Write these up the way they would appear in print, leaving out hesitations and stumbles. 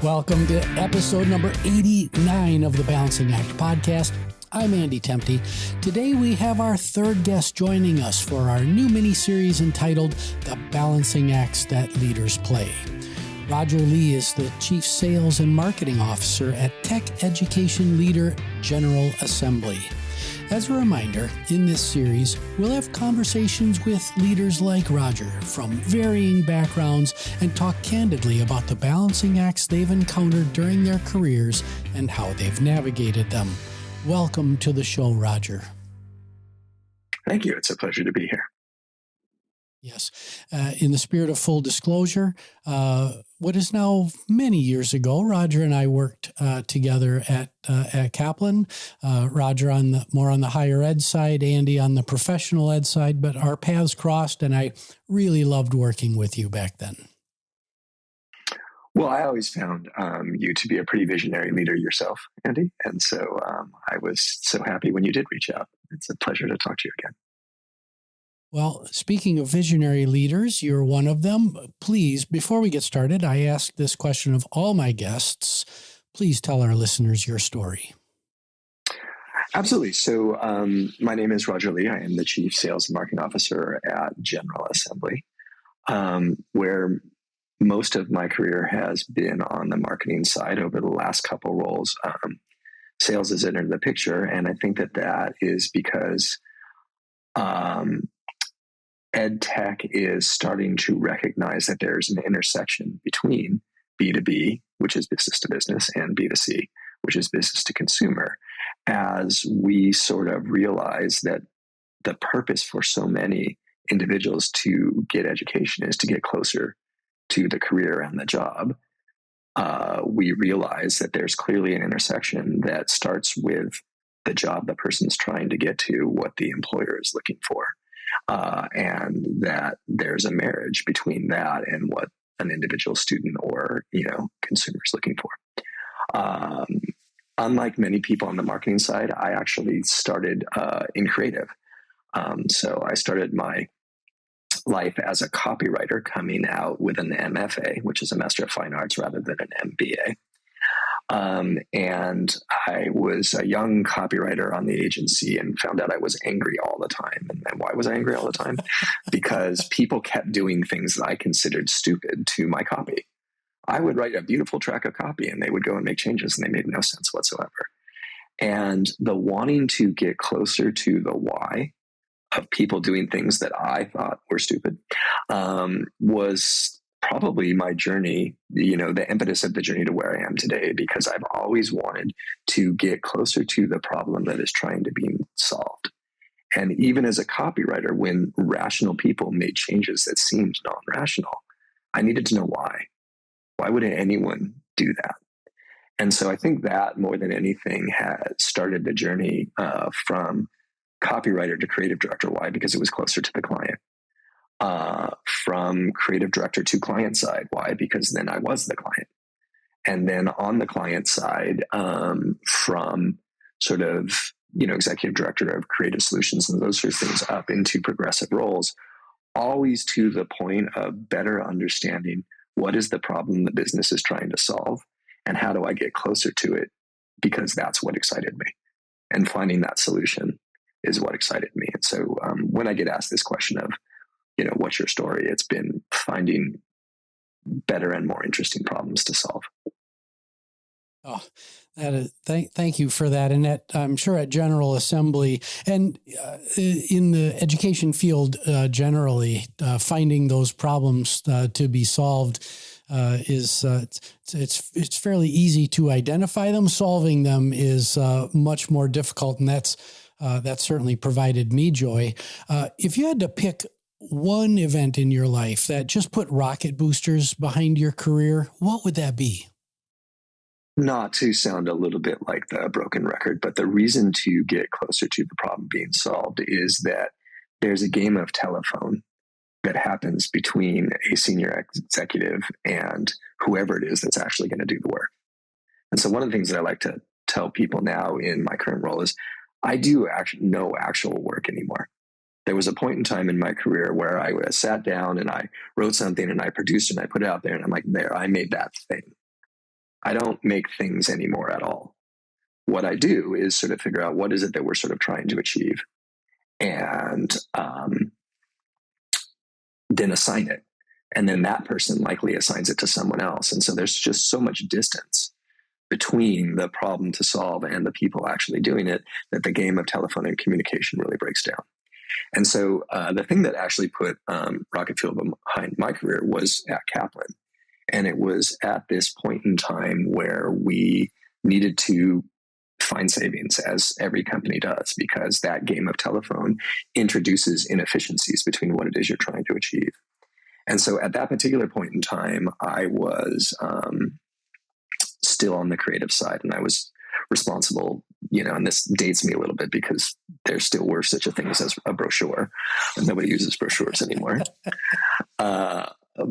Welcome to episode number 89 of the Balancing Act podcast. I'm Andy Tempty. Today we have our third guest joining us for our new miniseries entitled The Balancing Acts That Leaders Play. Roger Lee is the Chief Sales and Marketing Officer at Tech Education Leader General Assembly. As a reminder, in this series, we'll have conversations with leaders like Roger from varying backgrounds and talk candidly about the balancing acts they've encountered during their careers and how they've navigated them. Welcome to the show, Roger. Thank you. It's a pleasure to be here. Yes. In the spirit of full disclosure, what is now many years ago, Roger and I worked together at Kaplan. Roger more on the higher ed side, Andy on the professional ed side, but our paths crossed, and I really loved working with you back then. Well, I always found you to be a pretty visionary leader yourself, Andy, and so I was so happy when you did reach out. It's a pleasure to talk to you again. Well, speaking of visionary leaders, you're one of them. Please, before we get started, I ask this question of all my guests. Please tell our listeners your story. Absolutely. So my name is Roger Lee. I am the Chief Sales and Marketing Officer at General Assembly, where most of my career has been on the marketing side. Over the last couple roles, sales has entered the picture, and I think that is because ed tech is starting to recognize that there's an intersection between B2B, which is business to business, and B2C, which is business to consumer, as we sort of realize that the purpose for so many individuals to get education is to get closer to the career and the job. We realize that there's clearly an intersection that starts with the job the person's trying to get to, what the employer is looking for. And that there's a marriage between that and what an individual student or, consumer is looking for. Unlike many people on the marketing side, I actually started in creative. So I started my life as a copywriter, coming out with an MFA, which is a Master of Fine Arts rather than an MBA. And I was a young copywriter on the agency and found out I was angry all the time. And why was I angry all the time? Because people kept doing things that I considered stupid to my copy. I would write a beautiful track of copy and they would go and make changes and they made no sense whatsoever. And the wanting to get closer to the why of people doing things that I thought were stupid was probably my journey, the impetus of the journey to where I am today, because I've always wanted to get closer to the problem that is trying to be solved. And even as a copywriter, when rational people made changes that seemed non-rational, I needed to know why. Why would anyone do that? And so I think that more than anything has started the journey from copywriter to creative director. Why? Because it was closer to the client. From creative director to client side. Why? Because then I was the client. And then on the client side, from sort of, executive director of creative solutions and those sort of things up into progressive roles, always to the point of better understanding what is the problem the business is trying to solve and how do I get closer to it, because that's what excited me. And finding that solution is what excited me. And so when I get asked this question of, what's your story? It's been finding better and more interesting problems to solve. Oh, thank you for that. And I'm sure at General Assembly and in the education field generally, finding those problems to be solved is it's fairly easy to identify them. Solving them is much more difficult, and that's certainly provided me joy. If you had to pick one event in your life that just put rocket boosters behind your career, what would that be? Not to sound a little bit like the broken record, but the reason to get closer to the problem being solved is that there's a game of telephone that happens between a senior executive and whoever it is that's actually going to do the work. And so one of the things that I like to tell people now in my current role is I do no actual work anymore. There was a point in time in my career where I sat down and I wrote something and I produced it and I put it out there and I'm like, there, I made that thing. I don't make things anymore at all. What I do is sort of figure out what is it that we're sort of trying to achieve, and then assign it. And then that person likely assigns it to someone else. And so there's just so much distance between the problem to solve and the people actually doing it that the game of telephone and communication really breaks down. And so the thing that actually put rocket fuel behind my career was at Kaplan. And it was at this point in time where we needed to find savings, as every company does, because that game of telephone introduces inefficiencies between what it is you're trying to achieve. And so at that particular point in time, I was still on the creative side, and I was responsible, and this dates me a little bit because there still were such a thing as a brochure, and nobody uses brochures anymore.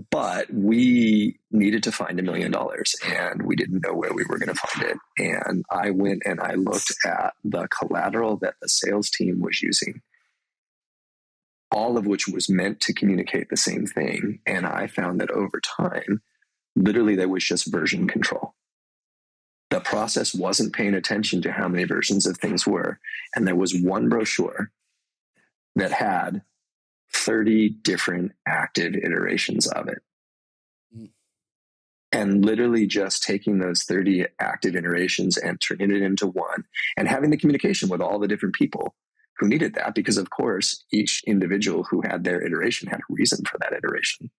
But we needed to find $1 million, and we didn't know where we were going to find it. And I went and I looked at the collateral that the sales team was using, all of which was meant to communicate the same thing. And I found that over time, literally there was just version control. The process wasn't paying attention to how many versions of things were. And there was one brochure that had 30 different active iterations of it. And literally just taking those 30 active iterations and turning it into one, and having the communication with all the different people who needed that, because of course, each individual who had their iteration had a reason for that iteration.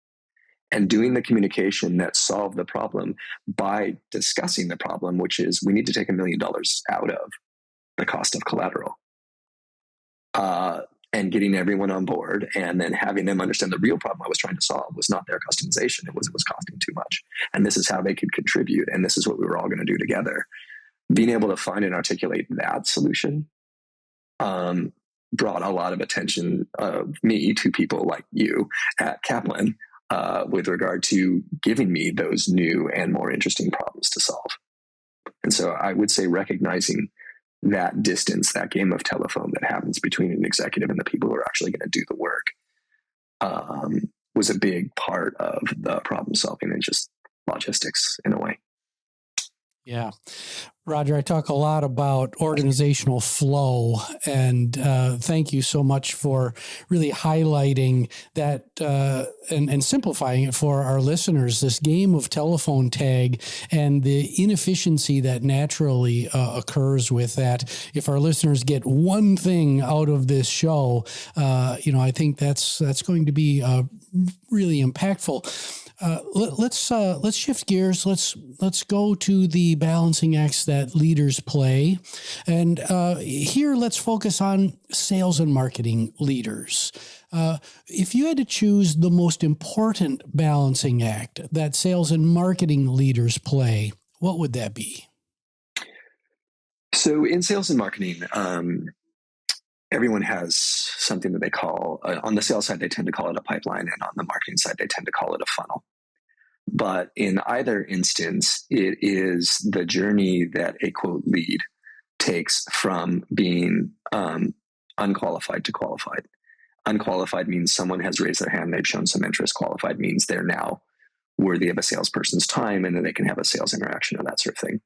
And doing the communication that solved the problem by discussing the problem, which is we need to take $1 million out of the cost of collateral. And getting everyone on board, and then having them understand the real problem I was trying to solve was not their customization. It was costing too much. And this is how they could contribute. And this is what we were all going to do together. Being able to find and articulate that solution brought a lot of attention of me to people like you at Kaplan with regard to giving me those new and more interesting problems to solve. And so I would say recognizing that distance, that game of telephone that happens between an executive and the people who are actually going to do the work, was a big part of the problem solving and just logistics in a way. Yeah. Roger, I talk a lot about organizational flow, and thank you so much for really highlighting that and simplifying it for our listeners, this game of telephone tag and the inefficiency that naturally occurs with that. If our listeners get one thing out of this show, I think that's going to be really impactful. Let's shift gears. Let's go to the balancing acts that leaders play, and here let's focus on sales and marketing leaders. If you had to choose the most important balancing act that sales and marketing leaders play, what would that be? So in sales and marketing, everyone has something that they call, on the sales side, they tend to call it a pipeline, and on the marketing side, they tend to call it a funnel. But in either instance, it is the journey that a quote lead takes from being unqualified to qualified. Unqualified means someone has raised their hand, they've shown some interest. Qualified means they're now worthy of a salesperson's time, and then they can have a sales interaction or that sort of thing.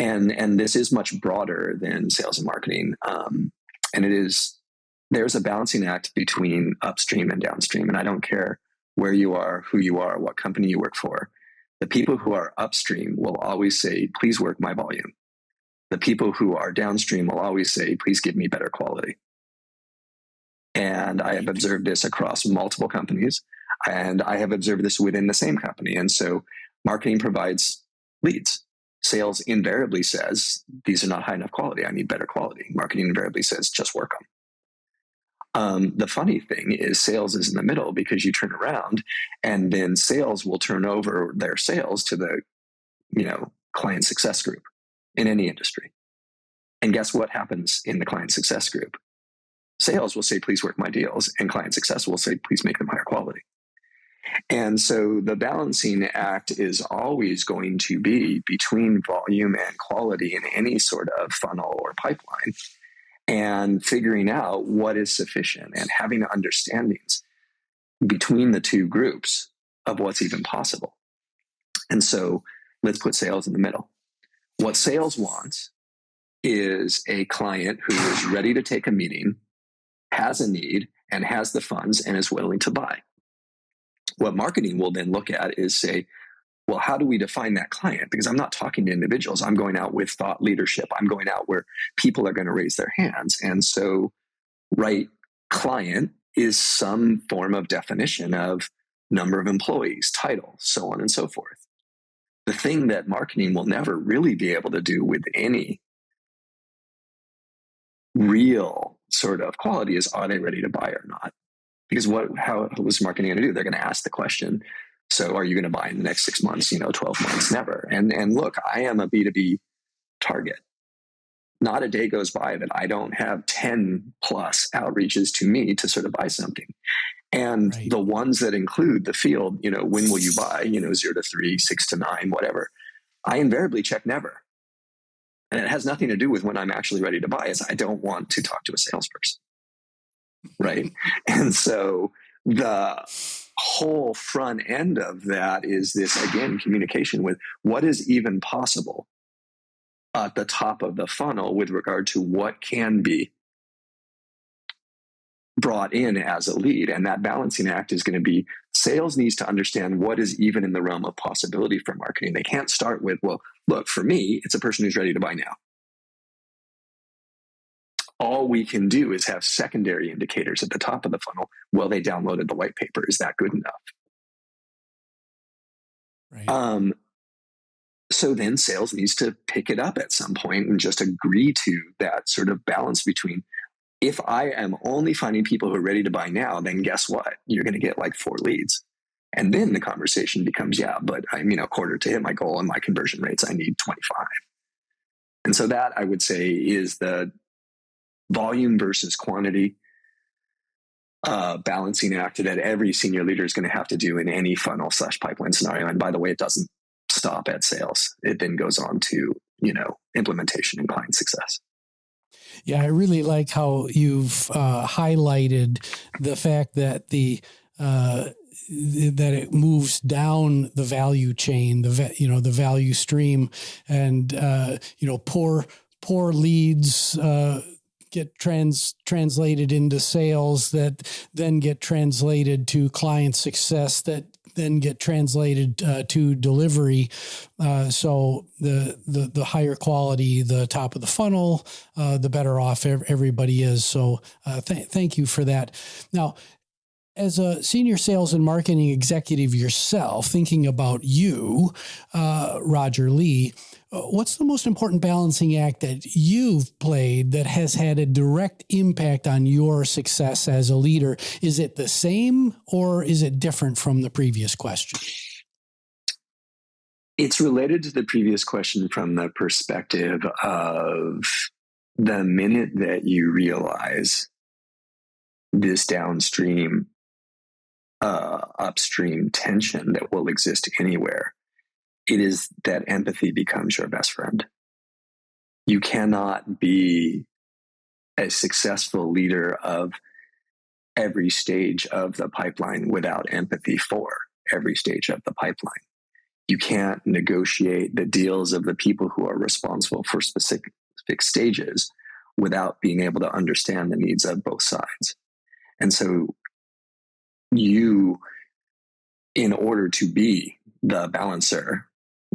And this is much broader than sales and marketing. And there's a balancing act between upstream and downstream. And I don't care where you are, who you are, what company you work for. The people who are upstream will always say, please work my volume. The people who are downstream will always say, please give me better quality. And I have observed this across multiple companies, and I have observed this within the same company. And so marketing provides leads. Sales invariably says, these are not high enough quality. I need better quality. Marketing invariably says, just work them. The funny thing is sales is in the middle, because you turn around and then sales will turn over their sales to the, client success group in any industry. And guess what happens in the client success group? Sales will say, please work my deals. And client success will say, please make them higher quality. And so the balancing act is always going to be between volume and quality in any sort of funnel or pipeline, and figuring out what is sufficient and having understandings between the two groups of what's even possible. And so Let's put sales in the middle. What sales wants is a client who is ready to take a meeting, has a need, and has the funds and is willing to buy. What marketing will then look at is say, well, how do we define that client? Because I'm not talking to individuals. I'm going out with thought leadership. I'm going out where people are going to raise their hands. And so, right client is some form of definition of number of employees, title, so on and so forth. The thing that marketing will never really be able to do with any real sort of quality is, are they ready to buy or not? Because how was marketing going to do? They're going to ask the question, so are you going to buy in the next 6 months, 12 months? Never. And look, I am a B2B target. Not a day goes by that I don't have 10 plus outreaches to me to sort of buy something. And right. The ones that include the field, when will you buy, 0 to 3, 6 to 9, whatever, I invariably check never. And it has nothing to do with when I'm actually ready to buy, is I don't want to talk to a salesperson. Right. And so the whole front end of that is this, again, communication with what is even possible at the top of the funnel with regard to what can be brought in as a lead. And that balancing act is going to be, sales needs to understand what is even in the realm of possibility for marketing. They can't start with, well, look, for me, it's a person who's ready to buy now. All we can do is have secondary indicators at the top of the funnel. Well, they downloaded the white paper. Is that good enough? Right. So then sales needs to pick it up at some point and just agree to that sort of balance between, if I am only finding people who are ready to buy now, then guess what? You're going to get like 4 leads. And then the conversation becomes, yeah, but I'm, quarter to hit my goal and my conversion rates, I need 25. And so that, I would say, is the volume versus quantity balancing act that every senior leader is going to have to do in any funnel / pipeline scenario. And by the way, it doesn't stop at sales. It then goes on to, implementation and client success. Yeah, I really like how you've highlighted the fact that that it moves down the value chain, the value stream, and poor leads get translated into sales that then get translated to client success that then get translated to delivery. So the higher quality, the top of the funnel, the better off everybody is. So thank you for that. Now, as a senior sales and marketing executive yourself, thinking about you, Roger Lee, what's the most important balancing act that you've played that has had a direct impact on your success as a leader? Is it the same or is it different from the previous question? It's related to the previous question from the perspective of the minute that you realize this downstream, upstream tension that will exist anywhere, it is that empathy becomes your best friend. You cannot be a successful leader of every stage of the pipeline without empathy for every stage of the pipeline. You can't negotiate the deals of the people who are responsible for specific stages without being able to understand the needs of both sides. And so you, in order to be the balancer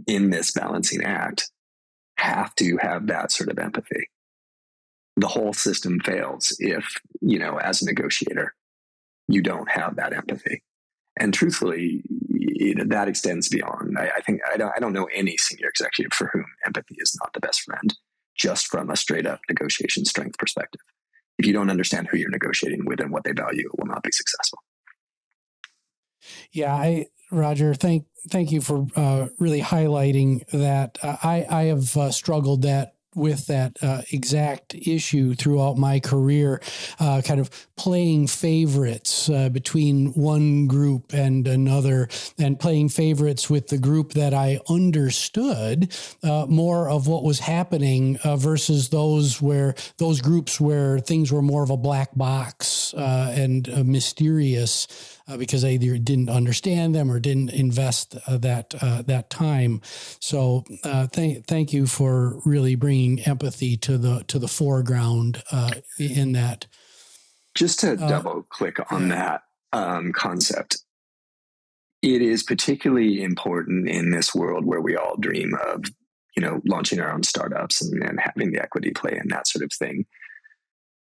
in this balancing act, have to have that sort of empathy. The whole system fails if, as a negotiator, you don't have that empathy. And truthfully, that extends beyond. I don't know any senior executive for whom empathy is not the best friend, just from a straight up negotiation strength perspective. If you don't understand who you're negotiating with and what they value, it will not be successful. Yeah, Roger, thank you for really highlighting that. I have struggled with that exact issue throughout my career, kind of playing favorites between one group and another, and playing favorites with the group that I understood more of what was happening versus those groups where things were more of a black box and mysterious. because they either didn't understand them or didn't invest that time. So thank you for really bringing empathy to the foreground in that. Just to double click on that concept, it is particularly important in this world where we all dream of, launching our own startups and having the equity play and that sort of thing,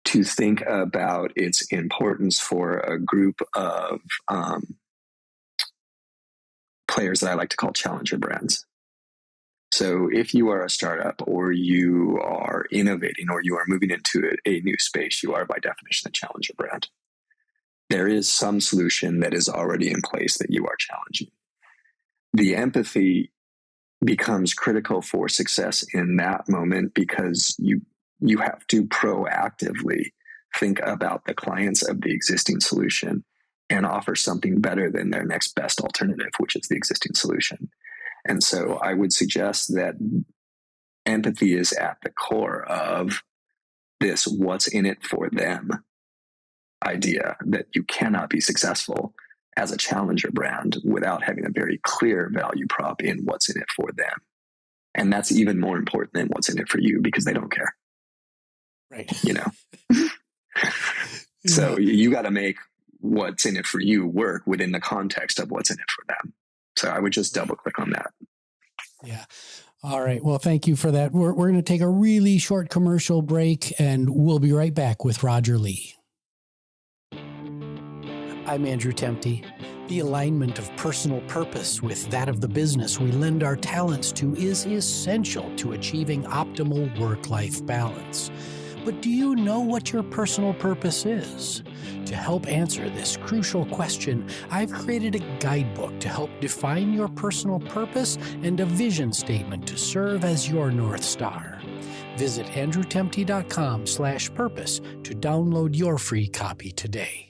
to think about its importance for a group of players that I like to call challenger brands. So if you are a startup or you are innovating or you are moving into a new space, you are by definition a challenger brand. There is some solution that is already in place that you are challenging. The empathy becomes critical for success in that moment because you have to proactively think about the clients of the existing solution and offer something better than their next best alternative, which is the existing solution. And so I would suggest that empathy is at the core of this what's in it for them idea, that you cannot be successful as a challenger brand without having a very clear value prop in what's in it for them. And that's even more important than what's in it for you because they don't care. Right. So you got to make what's in it for you work within the context of what's in it for them. So I would just double click on that. Yeah. All right. Well, thank you for that. We're going to take a really short commercial break and we'll be right back with Roger Lee. I'm Andrew Temte. The alignment of personal purpose with that of the business we lend our talents to is essential to achieving optimal work-life balance. But do you know what your personal purpose is? To help answer this crucial question, I've created a guidebook to help define your personal purpose and a vision statement to serve as your North Star. Visit andrewtemte.com/purpose to download your free copy today.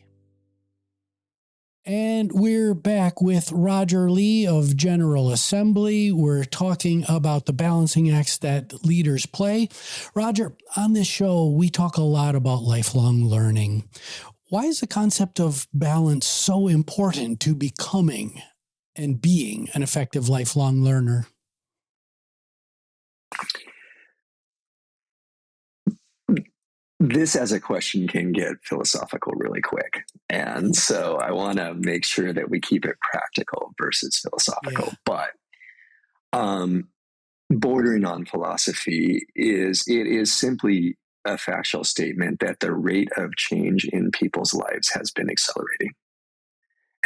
And we're back with Roger Lee of General Assembly. We're talking about the balancing acts that leaders play. Roger, on this show, we talk a lot about lifelong learning. Why is the concept of balance so important to becoming and being an effective lifelong learner? This as a question can get philosophical really quick. And so I want to make sure that we keep it practical versus philosophical. Yeah. But bordering on philosophy is simply a factual statement that the rate of change in people's lives has been accelerating.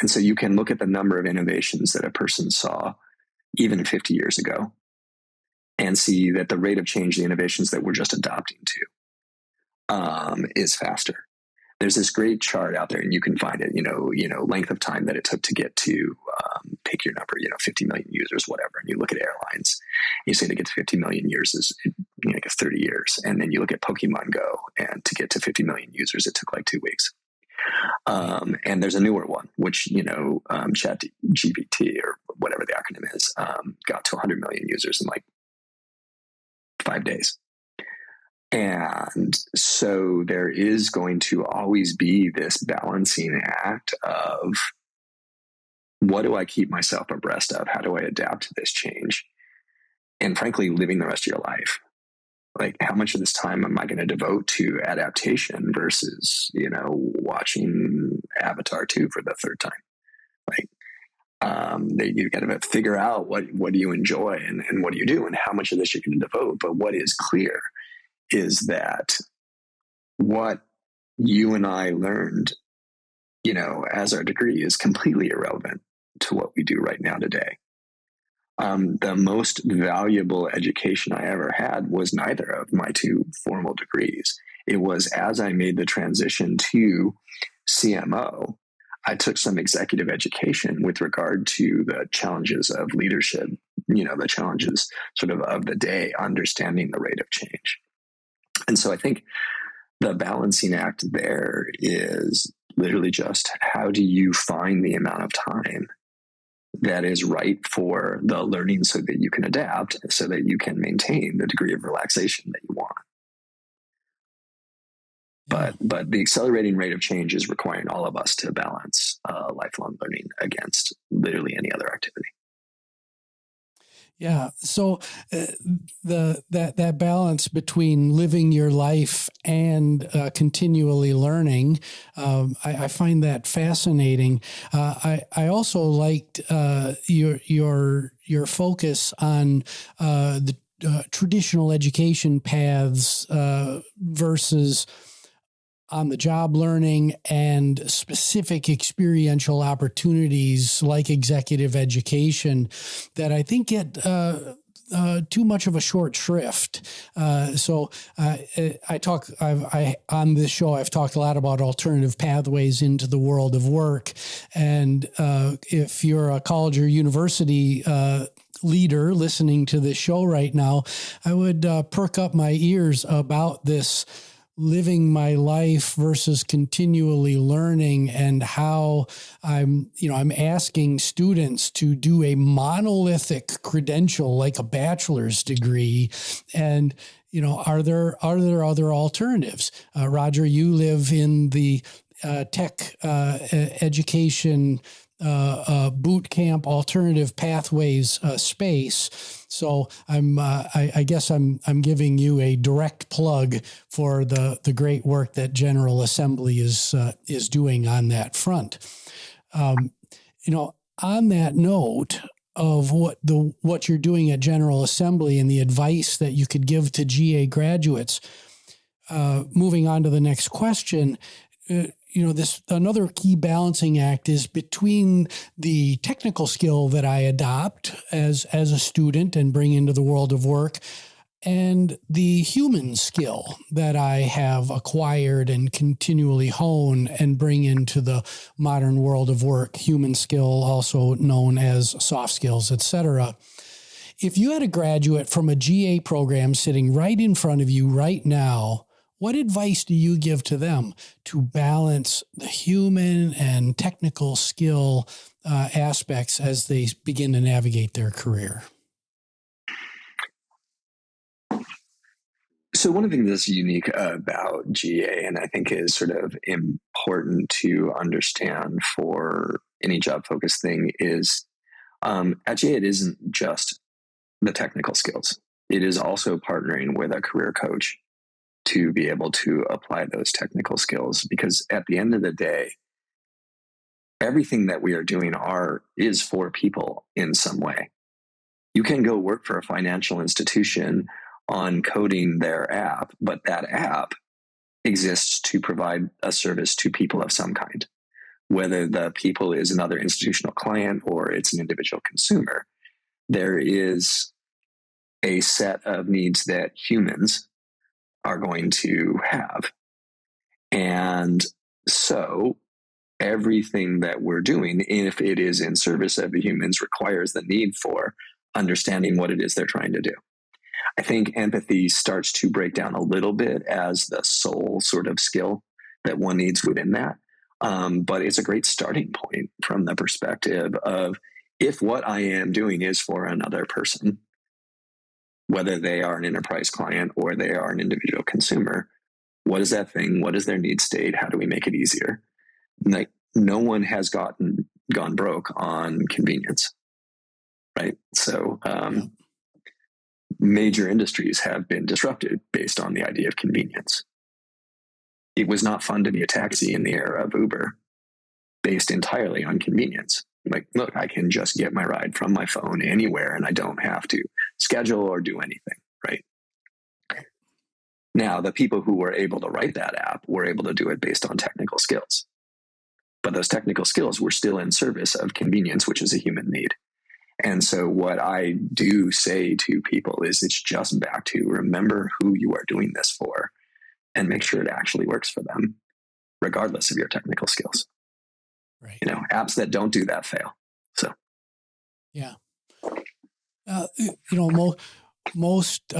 And so you can look at the number of innovations that a person saw even 50 years ago and see that the rate of change, the innovations that we're just adopting to, is faster. There's this great chart out there, and you can find it. Length of time that it took to get to pick your number. 50 million users, whatever. And you look at airlines. You say to get to 50 million users is, I guess 30 years. And then you look at Pokemon Go, and to get to 50 million users, it took like 2 weeks. And there's a newer one, which ChatGPT or whatever the acronym is, got to 100 million users in like 5 days. And so there is going to always be this balancing act of what do I keep myself abreast of? How do I adapt to this change? And frankly, living the rest of your life. Like, how much of this time am I going to devote to adaptation versus, watching Avatar 2 for the third time? Like, you got to figure out what do you enjoy and what do you do and how much of this you're going to devote. But what is clear is that what you and I learned, as our degree is completely irrelevant to what we do right now today. The most valuable education I ever had was neither of my two formal degrees. It was as I made the transition to CMO, I took some executive education with regard to the challenges of leadership, the challenges sort of the day, understanding the rate of change. And so I think the balancing act there is literally just how do you find the amount of time that is right for the learning so that you can adapt, so that you can maintain the degree of relaxation that you want. But the accelerating rate of change is requiring all of us to balance lifelong learning against literally any other activity. Yeah. So that balance between living your life and continually learning, I find that fascinating. I also liked your focus on the traditional education paths versus on the job learning and specific experiential opportunities like executive education that I think get too much of a short shrift. So on this show, I've talked a lot about alternative pathways into the world of work. And if you're a college or university leader listening to this show right now, I would perk up my ears about this living my life versus continually learning, and how I'm asking students to do a monolithic credential like a bachelor's degree. And, are there other alternatives? Roger, you live in the tech education boot camp alternative pathways space. So I guess I'm giving you a direct plug for the great work that General Assembly is doing on that front. On that note of what you're doing at General Assembly and the advice that you could give to GA graduates, moving on to the next question. This another key balancing act is between the technical skill that I adopt as a student and bring into the world of work, and the human skill that I have acquired and continually hone and bring into the modern world of work. Human skill, also known as soft skills, etc. If you had a graduate from a GA program sitting right in front of you right now, what advice do you give to them to balance the human and technical skill aspects as they begin to navigate their career? So one of the things that's unique about GA, and I think is sort of important to understand for any job-focused thing, is at GA, it isn't just the technical skills. It is also partnering with a career coach to be able to apply those technical skills, because at the end of the day, everything that we are doing is for people in some way. You can go work for a financial institution on coding their app, but that app exists to provide a service to people of some kind. Whether the people is another institutional client or it's an individual consumer, there is a set of needs that humans are going to have. And so everything that we're doing, if it is in service of the humans, requires the need for understanding what it is they're trying to do. I think empathy starts to break down a little bit as the sole sort of skill that one needs within that. But it's a great starting point from the perspective of, if what I am doing is for another person, whether they are an enterprise client or they are an individual consumer, what is that thing? What is their need state? How do we make it easier? Like, no one has gone broke on convenience, right? So major industries have been disrupted based on the idea of convenience. It was not fun to be a taxi in the era of Uber, based entirely on convenience. Like, look, I can just get my ride from my phone anywhere and I don't have to schedule or do anything, right? Now, the people who were able to write that app were able to do it based on technical skills. But those technical skills were still in service of convenience, which is a human need. And so what I do say to people is, it's just back to remember who you are doing this for and make sure it actually works for them, regardless of your technical skills. Right. Apps that don't do that fail. So, yeah. Most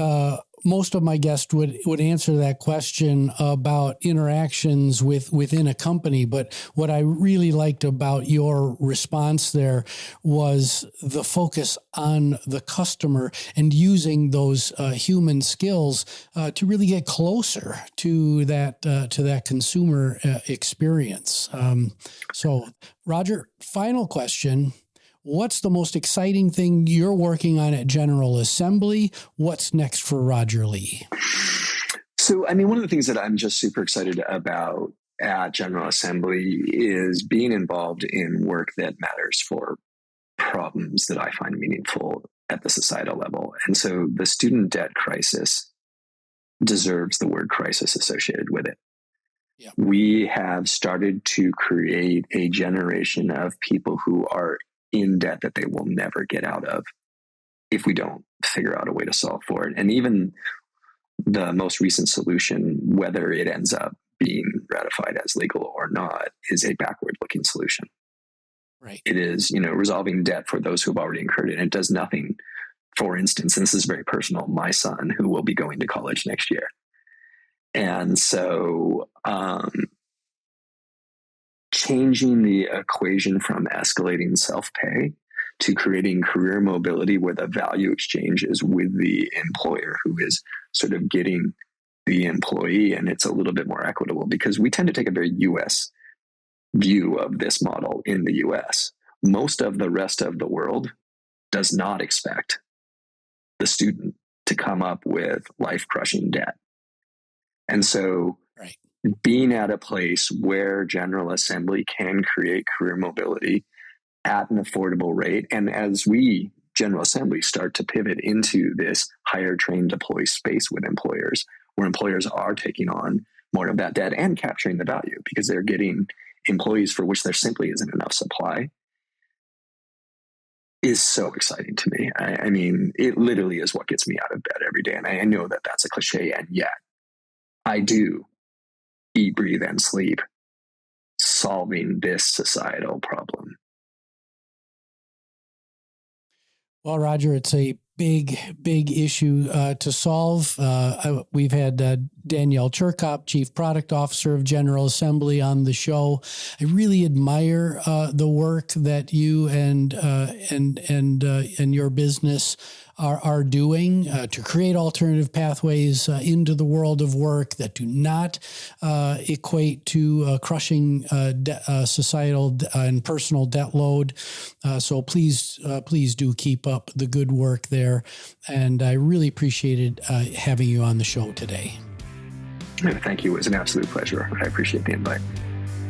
most of my guests would answer that question about interactions within a company. But what I really liked about your response there was the focus on the customer and using those human skills to really get closer to that consumer experience. So, Roger, final question. What's the most exciting thing you're working on at General Assembly? What's next for Roger Lee? So, I mean, one of the things that I'm just super excited about at General Assembly is being involved in work that matters for problems that I find meaningful at the societal level. And so the student debt crisis deserves the word crisis associated with it. Yeah. We have started to create a generation of people who are in debt that they will never get out of if we don't figure out a way to solve for it. And even the most recent solution, whether it ends up being ratified as legal or not, is a backward-looking solution. Right. It is, resolving debt for those who have already incurred it. And it does nothing, for instance, and this is very personal, my son, who will be going to college next year. And so changing the equation from escalating self-pay to creating career mobility where the value exchange is with the employer who is sort of getting the employee, and it's a little bit more equitable because we tend to take a very U.S. view of this model in the U.S. Most of the rest of the world does not expect the student to come up with life-crushing debt. And so being at a place where General Assembly can create career mobility at an affordable rate, and as we, General Assembly, start to pivot into this higher train deploy space with employers, where employers are taking on more of that debt and capturing the value because they're getting employees for which there simply isn't enough supply, is so exciting to me. I mean, it literally is what gets me out of bed every day. And I know that that's a cliche, and yet I do eat, breathe, and sleep solving this societal problem. Well, Roger, it's a big issue to solve. We've had Danielle Cherkop, Chief Product Officer of General Assembly, on the show. I really admire the work that you and your business are doing to create alternative pathways into the world of work that do not equate to crushing societal and personal debt load. So please do keep up the good work there. And I really appreciated having you on the show today. Thank you. It was an absolute pleasure. I appreciate the invite.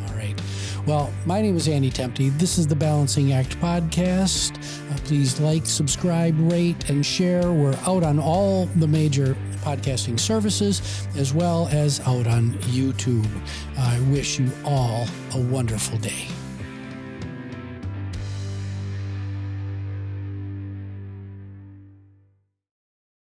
All right. Well, my name is Andy Tempty. This is the Balancing Act podcast. Please like, subscribe, rate, and share. We're out on all the major podcasting services, as well as out on YouTube. I wish you all a wonderful day.